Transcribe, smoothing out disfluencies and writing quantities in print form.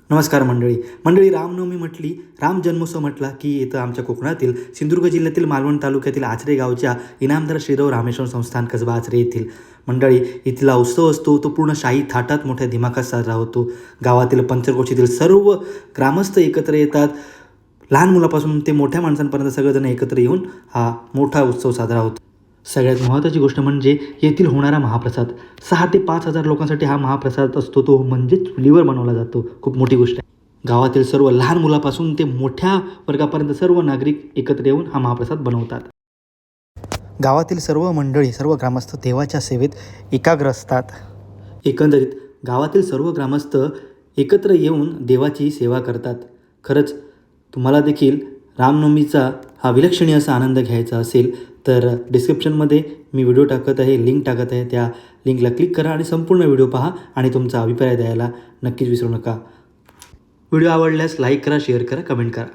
नमस्कार मंडळी रामनवमी म्हटली, राम जन्मोत्सव म्हटला की इथं आमच्या कोकणातील सिंधुदुर्ग जिल्ह्यातील मालवण तालुक्यातील आचरे गावच्या इनामदार श्रीराव रामेश्वर संस्थान कसबा आचरे येथील मंडळी इथला उत्सव असतो तो पूर्ण शाही थाटात मोठ्या दिमाखात साजरा होतो. गावातील पंचक्रोशीतील सर्व ग्रामस्थ एकत्र येतात. लहान मुलापासून ते मोठ्या माणसांपर्यंत सगळेजण एकत्र येऊन हा मोठा उत्सव साजरा होतो. सगळ्यात महत्त्वाची गोष्ट म्हणजे येथील होणारा महाप्रसाद. 6 ते 5,000 लोकांसाठी हा महाप्रसाद असतो, तो म्हणजे चुलीवर बनवला जातो. खूप मोठी गोष्ट आहे. गावातील सर्व लहान मुलापासून ते मोठ्या वर्गापर्यंत सर्व नागरिक एकत्र येऊन हा महाप्रसाद बनवतात. गावातील सर्व मंडळी, सर्व ग्रामस्थ देवाच्या सेवेत एकाग्र असतात. एकंदरीत गावातील सर्व ग्रामस्थ एकत्र येऊन देवाची सेवा करतात. खरंच तुम्हाला देखील रामनवमीचा हा विलक्षणीय असा आनंद घ्यायचा असेल तर डिस्क्रिप्शनमध्ये मी व्हिडिओ टाकत आहे, लिंक टाकत आहे. त्या लिंकला क्लिक करा आणि संपूर्ण व्हिडिओ पहा आणि तुमचा अभिप्राय द्यायला नक्कीच विसरू नका. व्हिडिओ आवडल्यास लाईक करा, शेअर करा, कमेंट करा.